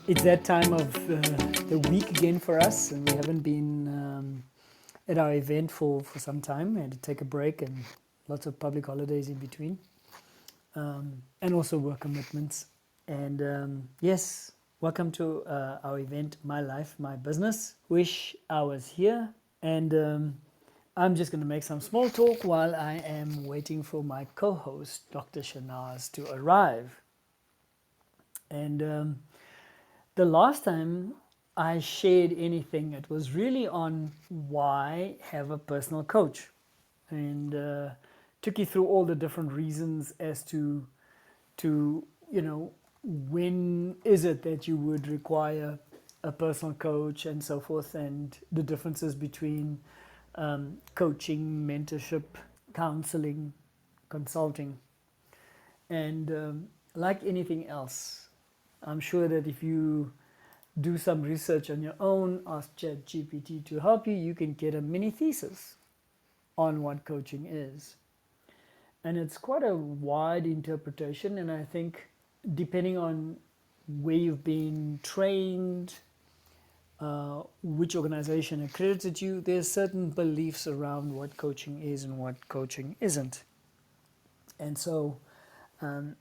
It's that time of the week again for us, and we haven't been at our event for some time. We had to take a break and lots of public holidays in between, and also work commitments. And yes, welcome to our event, My Life, My Business. Wish I was here, and I'm just going to make some small talk while I am waiting for my co host, Dr. Shanaaz, to arrive. And the last time I shared anything, it was really on why have a personal coach, and took you through all the different reasons as to when is it that you would require a personal coach and so forth, and the differences between coaching, mentorship, counseling, consulting, and like anything else, I'm sure that if you do some research on your own, ask ChatGPT to help you, you can get a mini thesis on what coaching is. And it's quite a wide interpretation, and I think depending on where you've been trained, which organization accredited you, there's certain beliefs around what coaching is and what coaching isn't. And so um,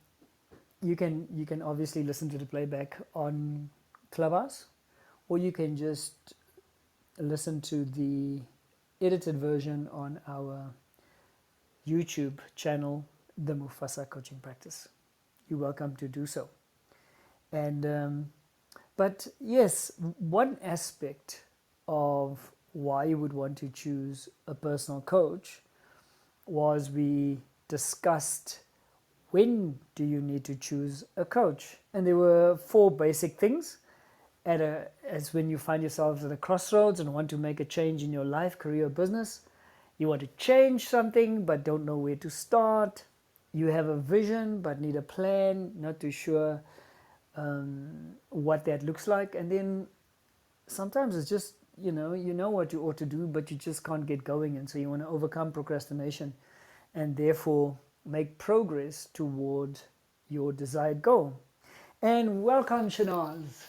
you can obviously listen to the playback on Clubhouse, or you can just listen to the edited version on our YouTube channel, the Mufasa Coaching Practice. You're welcome to do so. And but yes, one aspect of why you would want to choose a personal coach was we discussed when do you need to choose a coach, and there were four basic things as when you find yourselves at a crossroads and want to make a change in your life, career, business. You want to change something but don't know where to start. You have a vision but need a plan, not too sure what that looks like. And then sometimes it's just, you know what you ought to do, but you just can't get going. And so you want to overcome procrastination and therefore make progress toward your desired goal. And welcome, Shanaz.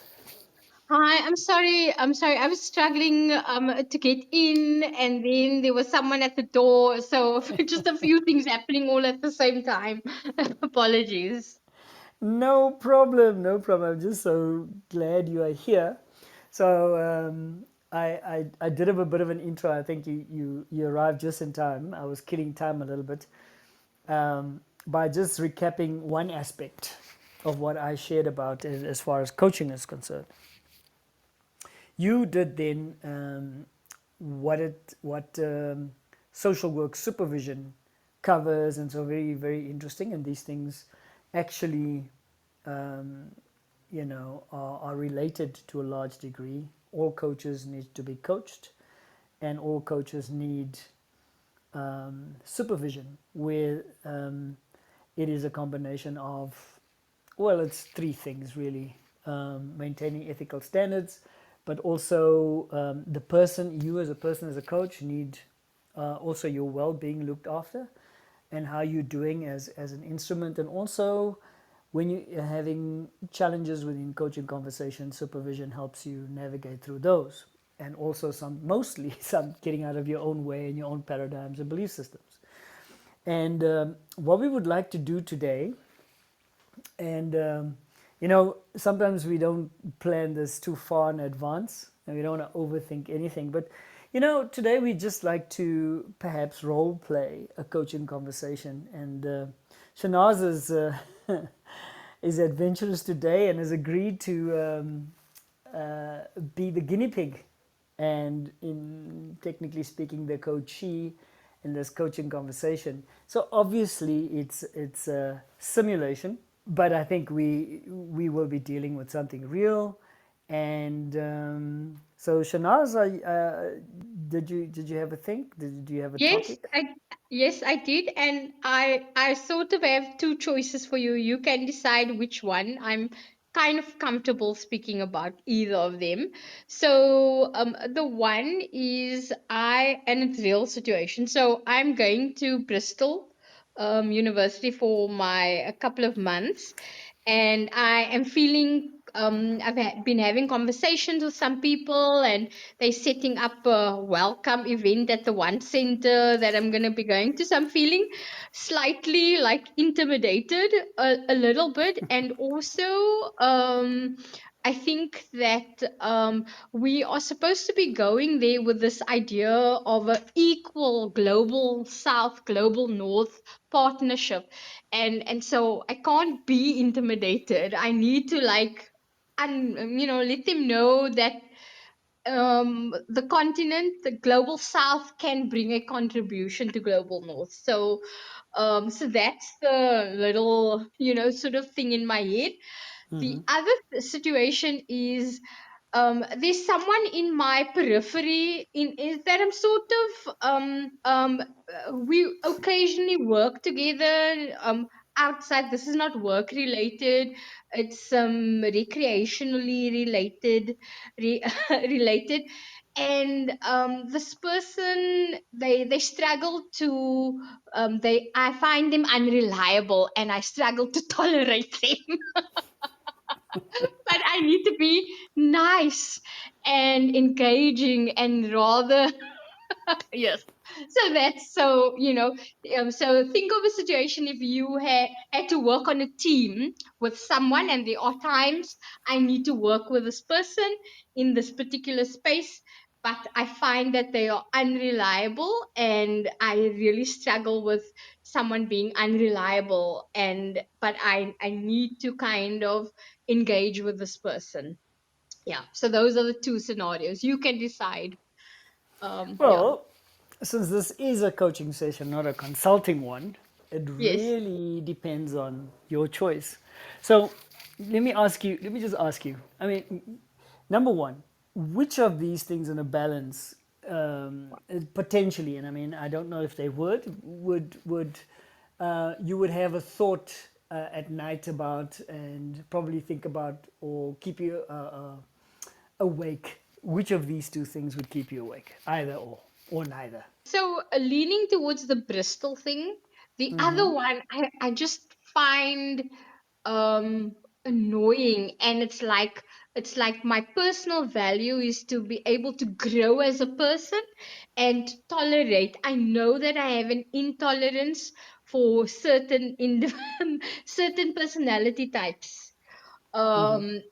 Hi, I'm sorry. I'm sorry. I was struggling to get in, and then there was someone at the door. So just a few things happening all at the same time. Apologies. No problem, no problem. I'm just so glad you are here. So I did have a bit of an intro. I think you arrived just in time. I was killing time a little bit by just recapping one aspect of what I shared about as far as coaching is concerned. You did then what social work supervision covers, and so very very interesting. And these things actually um, are related to a large degree. All coaches need to be coached, and all coaches need supervision, where it is a combination of, well, it's three things really: maintaining ethical standards, but also the person, you as a person, as a coach, need also your well-being looked after, and how you're doing as an instrument, and also when you're having challenges within coaching conversation, supervision helps you navigate through those, and also mostly some getting out of your own way and your own paradigms and belief systems. And what we would like to do today, and sometimes we don't plan this too far in advance, and we don't want to overthink anything. But today we just like to perhaps role play a coaching conversation. And Shanaz is adventurous today and has agreed to be the guinea pig, and in technically speaking, the coachee in this coaching conversation. So obviously, it's a simulation, but I think we will be dealing with something real. And so, Shanaz, did you have a think? Do you have a Yes, topic? I did, and I sort of have two choices for you. You can decide which one. I'm kind of comfortable speaking about either of them. So the one is and it's real situation. So I'm going to Bristol University for my a couple of months, and I am feeling been having conversations with some people, and they're setting up a welcome event at the one center that I'm going to be going to. So I'm feeling slightly like intimidated a little bit. And also, I think that we are supposed to be going there with this idea of an equal global south, global north partnership. And so I can't be intimidated. I need to like, and let them know that the continent, the global south, can bring a contribution to global north. So that's the little sort of thing in my head. The other situation is, there's someone in my periphery in is that I'm sort of we occasionally work together outside. This is not work related, it's recreationally related. And this person, they struggle to they I find them unreliable, and I struggle to tolerate them. But I need to be nice and engaging and rather yes. So that's so so think of a situation if you had to work on a team with someone, and there are times I need to work with this person in this particular space, but I find that they are unreliable, and I really struggle with someone being unreliable, and but I need to kind of engage with this person. Yeah, so those are the two scenarios. You can decide. Yeah. Well, since this is a coaching session, not a consulting one, it Yes. really depends on your choice. So let me just ask you. I mean, number one, which of these things in a balance potentially, and I mean, I don't know if they would you would have a thought at night about and probably think about or keep you awake. Which of these two things would keep you awake? Either or neither. So leaning towards the Bristol thing. The other one, I just find um annoying, and it's like my personal value is to be able to grow as a person and tolerate. I know that I have an intolerance for certain personality types, and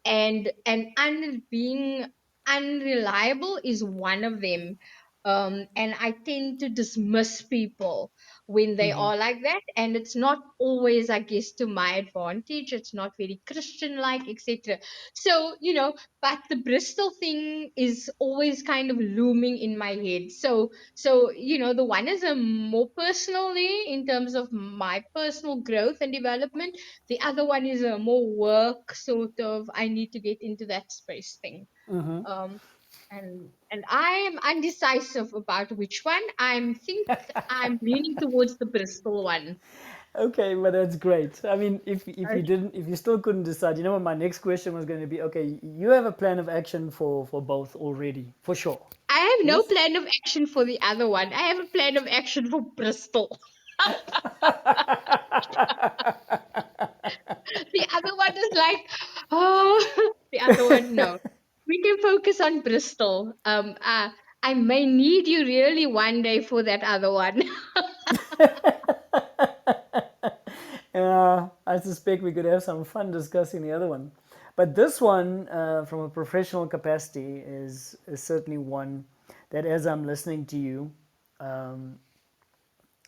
being unreliable is one of them. And I tend to dismiss people when they are like that, and it's not always, I guess, to my advantage. It's not very Christian like, etc. So but the Bristol thing is always kind of looming in my head. So the one is a more personally, in terms of my personal growth and development. The other one is a more work sort of, I need to get into that space thing. Um, and I am undecisive about which one. I'm leaning towards the Bristol one. Okay, well that's great. I mean, if you still couldn't decide, you know what my next question was going to be? Okay, you have a plan of action for both already, for sure. I have no Yes. plan of action for the other one. I have a plan of action for Bristol. The other one is like, oh, the other one, no. We can focus on Bristol. I may need you really one day for that other one. I suspect we could have some fun discussing the other one. But this one, from a professional capacity, is certainly one that, as I'm listening to you,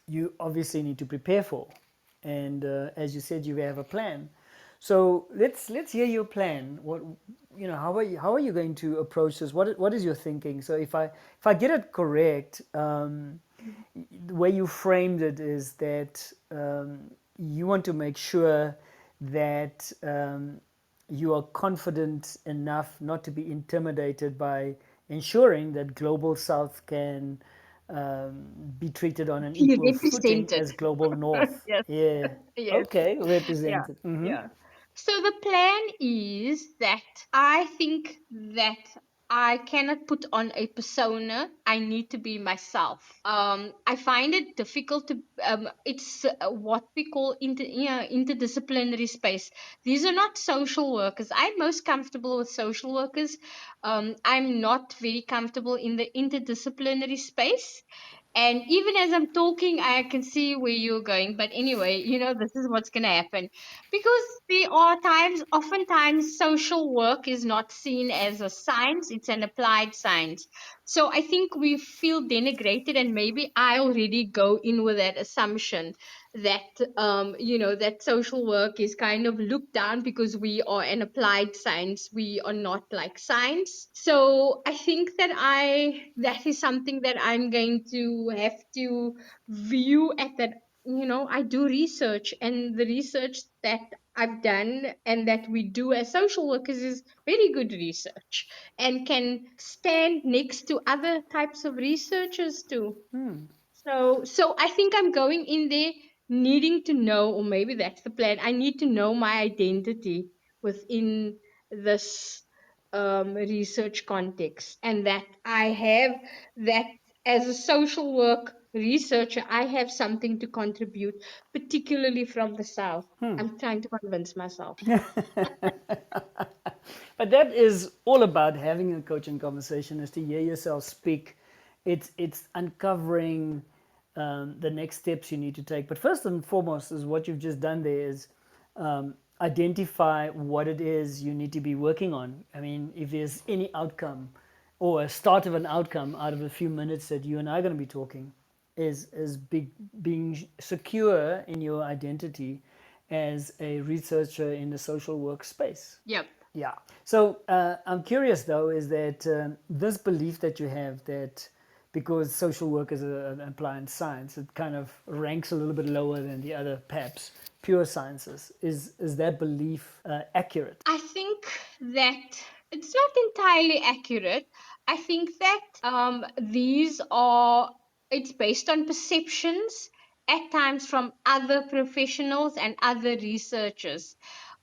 you obviously need to prepare for. And as you said, you have a plan. So let's hear your plan. What how are you going to approach this? What is your thinking? So if I get it correct, the way you framed it is that you want to make sure that you are confident enough not to be intimidated by ensuring that Global South can be treated on an Be equal footing represented. as Global North. Yes, Yeah. yes, Okay, yeah, represented. yeah. So the plan is that I think that I cannot put on a persona. I need to be myself. I find it difficult to. It's what we call interdisciplinary space. These are not social workers. I'm most comfortable with social workers. I'm not very comfortable in the interdisciplinary space. And even as I'm talking, I can see where you're going. But anyway, this is what's going to happen. Because there are times, oftentimes, social work is not seen as a science, it's an applied science. So I think we feel denigrated, and maybe I already go in with that assumption that, that social work is kind of looked down because we are an applied science. We are not like science. So I think that is something that I'm going to have to view at that. I do research, and the research that I've done and that we do as social workers is very good research and can stand next to other types of researchers too. So I think I'm going in there needing to know, or maybe that's the plan. I need to know my identity within this research context, and that I have that as a social work researcher, I have something to contribute, particularly from the South. I'm trying to convince myself. But that is all about having a coaching conversation, is to hear yourself speak. It's uncovering the next steps you need to take. But first and foremost is what you've just done there is identify what it is you need to be working on. I mean, if there's any outcome or a start of an outcome out of a few minutes that you and I are going to be talking, is being secure in your identity as a researcher in the social work space. Yep. Yeah. So I'm curious though, is that this belief that you have that because social work is an applied science, it kind of ranks a little bit lower than the other perhaps pure sciences. Is that belief accurate? I think that it's not entirely accurate. I think that it's based on perceptions at times from other professionals and other researchers.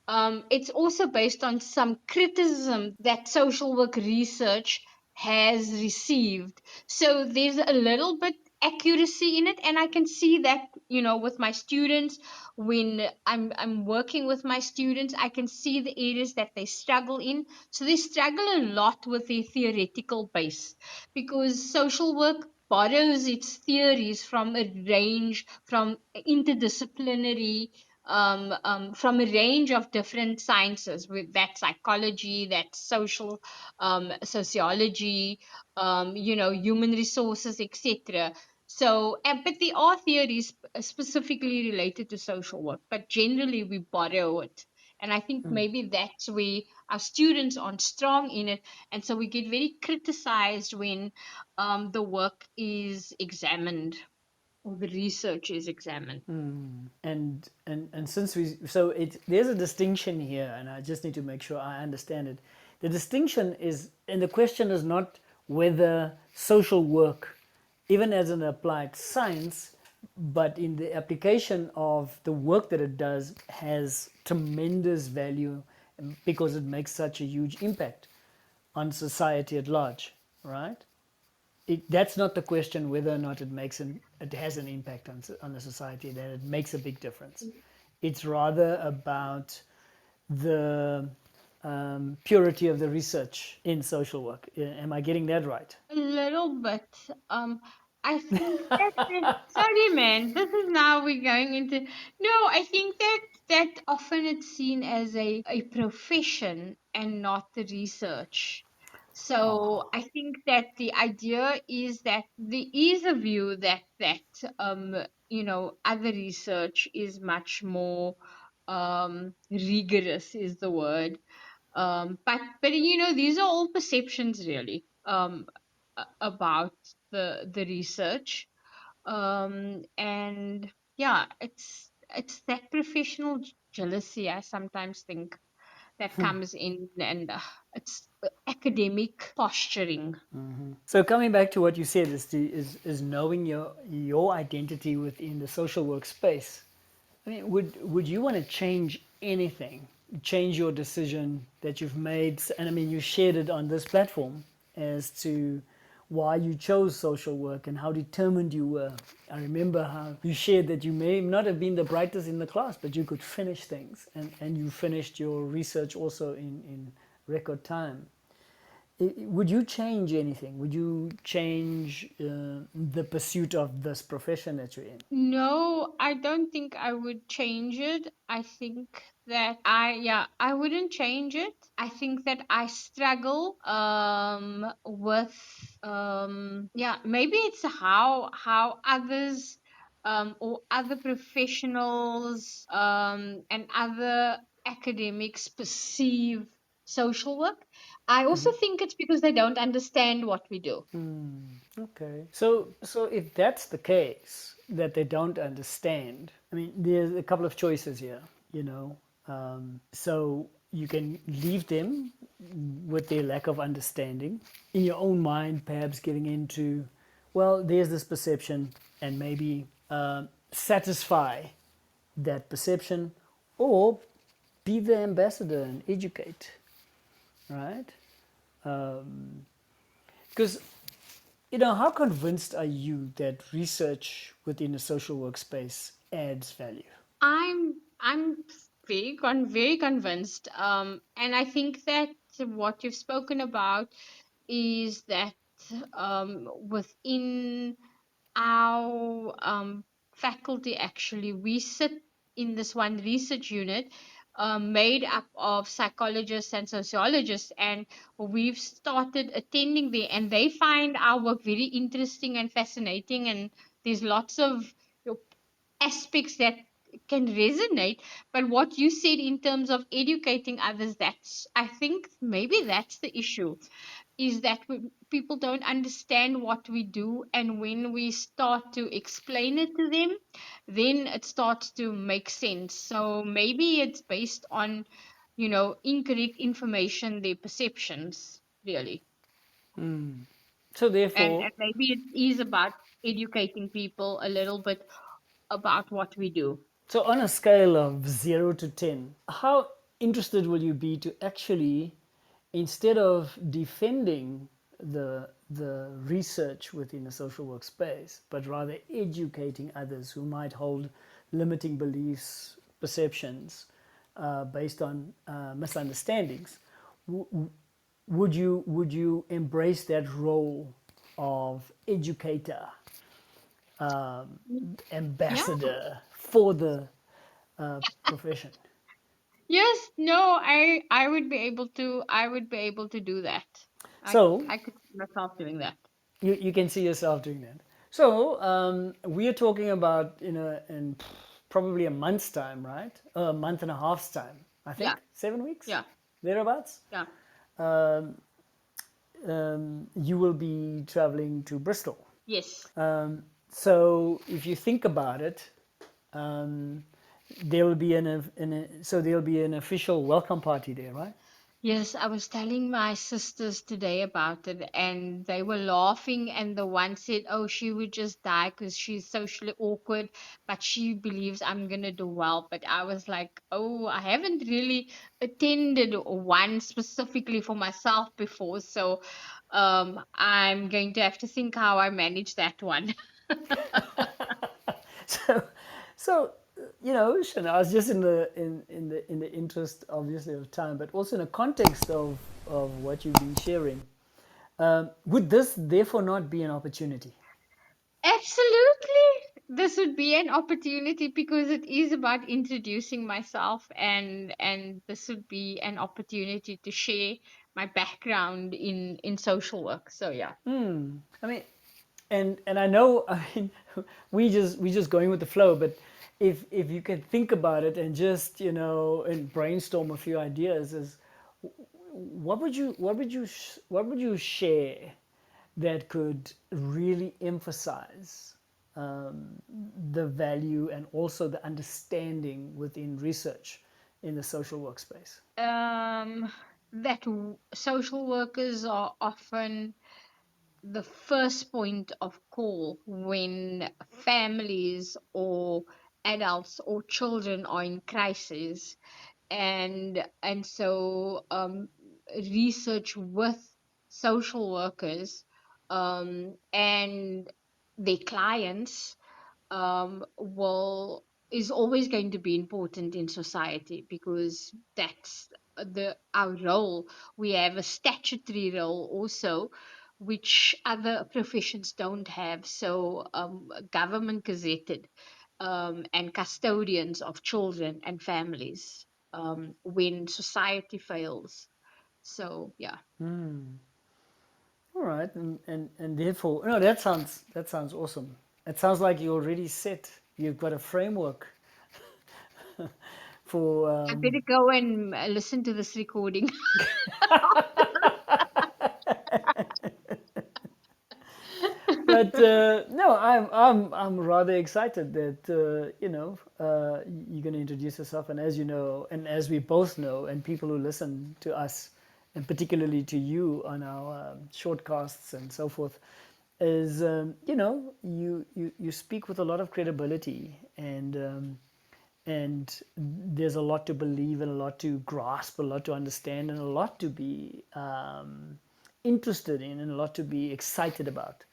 It's also based on some criticism that social work research has received. So there's a little bit accuracy in it, and I can see that, with my students. When I'm working with my students, I can see the areas that they struggle in. So they struggle a lot with their theoretical base, because social work borrows its theories from a range, from interdisciplinary, from a range of different sciences, with that psychology, that sociology, human resources, etc. So, but there are theories specifically related to social work, but generally we borrow it. And I think maybe that's where our students aren't strong in it. And so we get very criticized when the work is examined, or the research is examined. And since there's a distinction here, and I just need to make sure I understand it. The distinction is, and the question is not whether social work, even as an applied science, but in the application of the work that it does, has tremendous value because it makes such a huge impact on society at large, right? That's not the question whether or not it has an impact on the society, that it makes a big difference. It's rather about the purity of the research in social work. Am I getting that right? A little bit. I think that sorry, man. This is now we're going into. No, I think that often it's seen as a profession and not the research. So I think that the idea is that there is a view that other research is much more rigorous, is the word. But these are all perceptions, really, about the research. And yeah, it's that professional jealousy, I sometimes think, that comes in, and it's academic posturing. So coming back to what you said is knowing your identity within the social work space. I mean, would you want to change anything? Change your decision that you've made? And I mean, you shared it on this platform. as to why you chose social work and how determined you were. I remember how you shared that you may not have been the brightest in the class, but you could finish things, and you finished your research also in record time. Would you change anything? Would you change the pursuit of this profession that you're in? No, I don't think I would change it. I think that I wouldn't change it. I think that I struggle with maybe it's how others or other professionals and other academics perceive social work. I also think it's because they don't understand what we do. Okay. So if that's the case, that they don't understand, I mean, there's a couple of choices here, you know. So you can leave them with their lack of understanding in your own mind, perhaps getting into, well, there's this perception, and maybe satisfy that perception, or be the ambassador and educate, right? Because how convinced are you that research within a social workspace adds value? I'm very convinced. And I think that what you've spoken about is that within our faculty, actually, we sit in this one research unit made up of psychologists and sociologists, and we've started attending there, and they find our work very interesting and fascinating, and there's lots of you know, aspects that can resonate. But what you said in terms of educating others, that's, I think maybe that's the issue, is that people don't understand what we do, and when we start to explain it to them, then it starts to make sense. So maybe it's based on incorrect information, their perceptions, really. So and, therefore, and maybe it is about educating people a little bit about what we do. so on a scale of 0 to 10, how interested will you be to actually, instead of defending the research within a social workspace, but rather educating others who might hold limiting beliefs, perceptions based on misunderstandings? Would you embrace that role of educator, Yeah. ambassador for the profession? Yes, no, I would be able to, do that. I So I could see myself doing that. you can see yourself doing that. So we are talking about in probably a month's time, right? A month and a half's time, I Yeah, think. 7 weeks, yeah, thereabouts. yeah. You will be traveling to Bristol. Yes. So if you think about it, um, there will be so there'll be an official welcome party there, right? Yes, I was telling my sisters today about it, and they were laughing. And the one said, "Oh, she would just die because she's socially awkward, but she believes I'm gonna do well." But I was like, "Oh, I haven't really attended one specifically for myself before, so I'm going to have to think how I manage that one." So, so Shanaaz, just in the interest, obviously, of time, but also in the context of what you've been sharing, would this therefore not be an opportunity? Absolutely. This would be an opportunity because it is about introducing myself, and this would be an opportunity to share my background in social work. So yeah. I mean, and I know, I mean, we just going with the flow, but if you can think about it and just and brainstorm a few ideas, is what would you share that could really emphasize the value and also the understanding within research in the social workspace? Um that social workers are often the first point of call when families or adults or children are in crisis, and so research with social workers and their clients will is always going to be important in society, because that's the our role. We have a statutory role also, which other professions don't have. So government gazetted and custodians of children and families when society fails. So yeah. All right, and therefore, no, that sounds awesome. It sounds like you're already set. You've got a framework for. I better go and listen to this recording. But no, I'm rather excited that you're going to introduce yourself, and as you know, and as we both know, and people who listen to us, and particularly to you on our shortcasts and so forth, is you speak with a lot of credibility, and there's a lot to believe and a lot to grasp, a lot to understand, and a lot to be interested in, and a lot to be excited about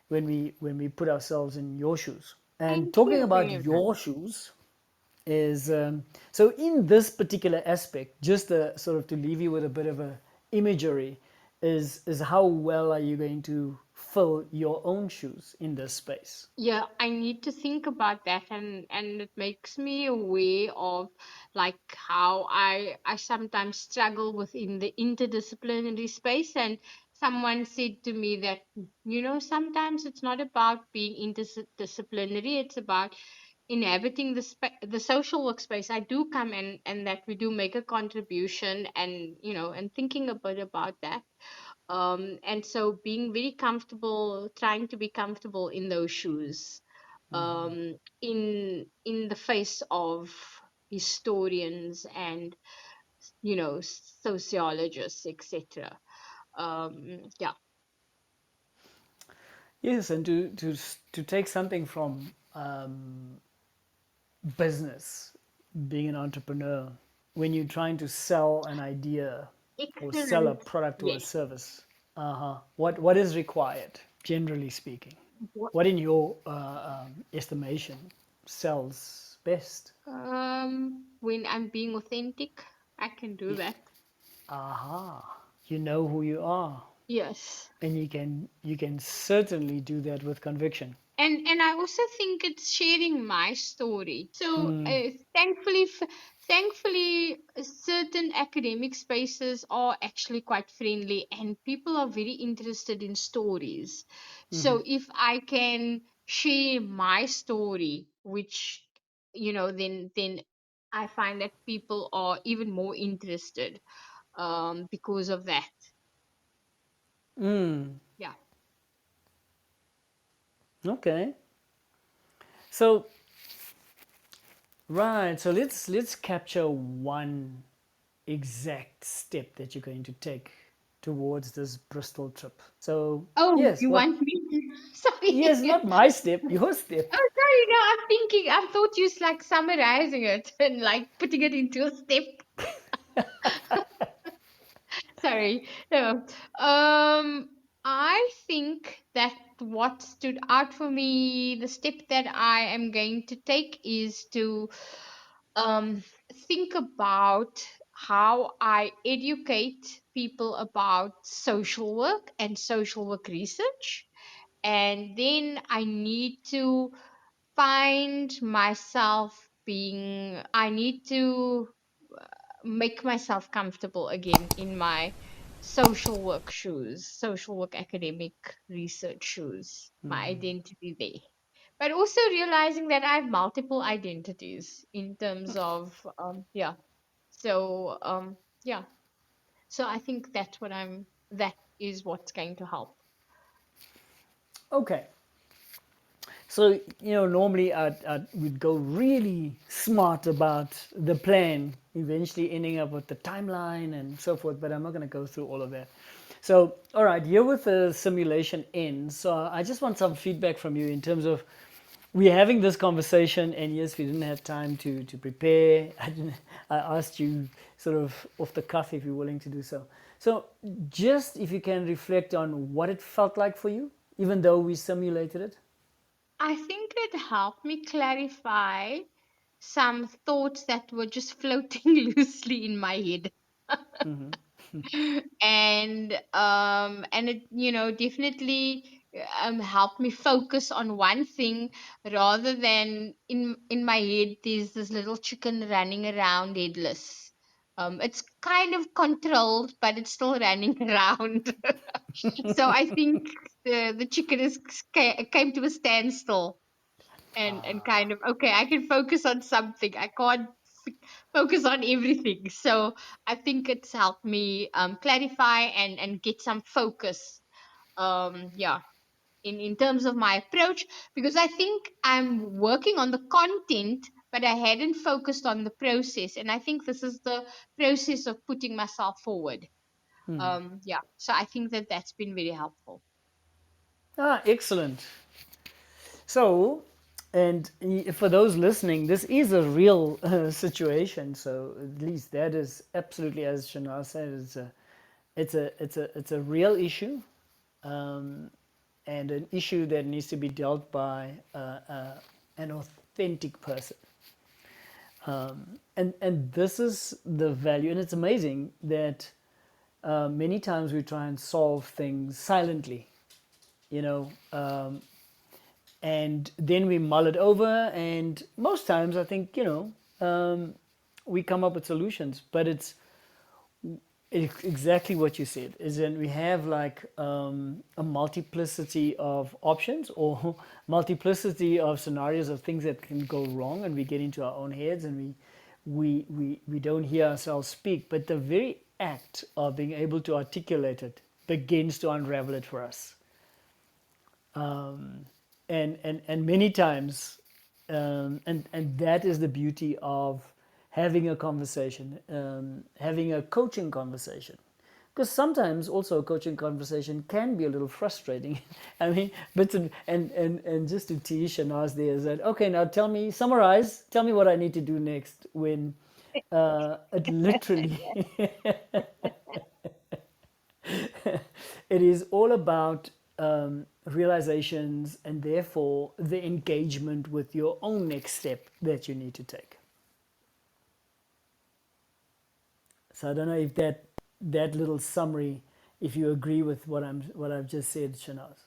when we put ourselves in your shoes. And Thank talking you about very much. your shoes is so in this particular aspect, just sort of to leave you with a bit of a imagery, is how well are you going to fill your own shoes in this space? Yeah, I need to think about that, and it makes me aware of like how I sometimes struggle within the interdisciplinary space. And someone said to me that, sometimes it's not about being interdisciplinary, it's about inhabiting the social workspace. I do come and that we do make a contribution, and and thinking a bit about that. And so being very comfortable, trying to be comfortable in those shoes, in the face of historians and sociologists, etc. Yeah. Yes, and to take something from business, being an entrepreneur, when you're trying to sell an idea or sell a Excellent. product or a Yes. service, what is required, generally speaking? What, What in your estimation sells best? when I'm being authentic, I can do that. Aha, you know who you are, Yes. and you can certainly do that with conviction. And I also think it's sharing my story. So thankfully certain academic spaces are actually quite friendly, and people are very interested in stories. So if I can share my story, which then I find that people are even more interested because of that. Yeah. Okay, so right, so let's capture one exact step that you're going to take towards this Bristol trip. So Oh, yes, you what? want me to? Yes, Sorry. not my step, your step. Oh, sorry, no, I'm thinking, I thought you was like summarizing it and like putting it into a step. Sorry. No. I think that what stood out for me, the step that I am going to take is to um, think about how I educate people about social work and social work research. And then I need to find myself being I need to make myself comfortable again in my social work shoes, social work academic research shoes, my identity there. But also realizing that I have multiple identities in terms of yeah. So yeah. So I think that is what's going to help. Okay, so normally we'd go really smart about the plan, eventually ending up with the timeline and so forth. But I'm not going to go through all of that. So, all right, here with the simulation ends. So I just want some feedback from you in terms of we're having this conversation, and yes, we didn't have time to prepare. I asked you sort of off the cuff if you're willing to do so. So, just if you can reflect on what it felt like for you, even though we simulated it. I think it helped me clarify some thoughts that were just floating loosely in my head. And it, definitely helped me focus on one thing rather than in my head there's this little chicken running around headless. It's kind of controlled, but it's still running around. So I think the chicken came to a standstill, and kind of, okay, I can focus on something, I can't focus on everything. So I think it's helped me clarify and get some focus, yeah, in terms of my approach, because I think I'm working on the content, but I hadn't focused on the process, and I think this is the process of putting myself forward. Yeah, so I think that that's been very helpful. Excellent. So, and for those listening, this is a real situation. So at least that is absolutely, as Shanaaz said, it's a real issue, um, and an issue that needs to be dealt by an authentic person. And this is the value, and it's amazing that many times we try and solve things silently, you know, and then we mull it over, and most times I think, we come up with solutions, but it's exactly what you said, is that we have like a multiplicity of options, or multiplicity of scenarios of things that can go wrong, and we get into our own heads, and we don't hear ourselves speak, but the very act of being able to articulate it begins to unravel it for us. And many times, and that is the beauty of having a conversation, having a coaching conversation, because sometimes also a coaching conversation can be a little frustrating. I mean, but and just to tease Shanaaz there, is that okay, now summarize, tell me what I need to do next, when it literally it is all about realizations, and therefore the engagement with your own next step that you need to take. So I don't know if that little summary, if you agree with what I've just said, Shanaz.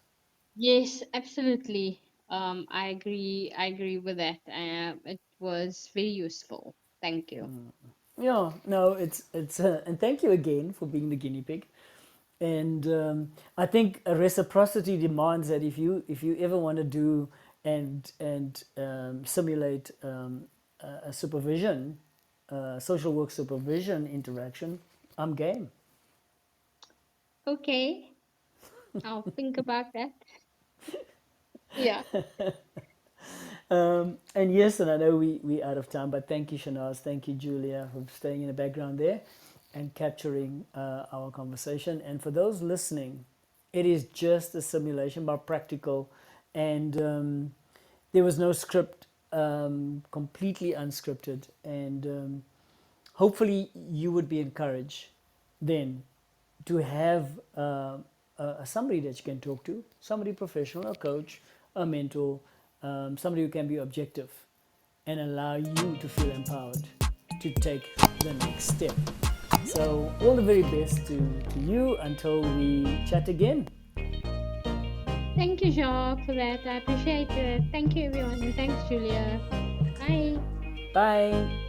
Yes, absolutely. I agree with that. It was very useful. Thank you. Yeah, no, it's and thank you again for being the guinea pig. And I think a reciprocity demands that if you ever want to do and simulate a supervision, social work supervision interaction, I'm game. Okay, I'll think about that. Yeah. And yes, and I know we out of time, but thank you, Shanaz. Thank you, Julia, for staying in the background there and capturing our conversation. And for those listening, it is just a simulation, but practical. And there was no script, completely unscripted. And hopefully, you would be encouraged then to have somebody that you can talk to, somebody professional, a coach, a mentor, somebody who can be objective and allow you to feel empowered to take the next step. So, all the very best to you until we chat again. Thank you, Jacques, for that. I appreciate it. Thank you, everyone. And thanks, Julia. Bye. Bye.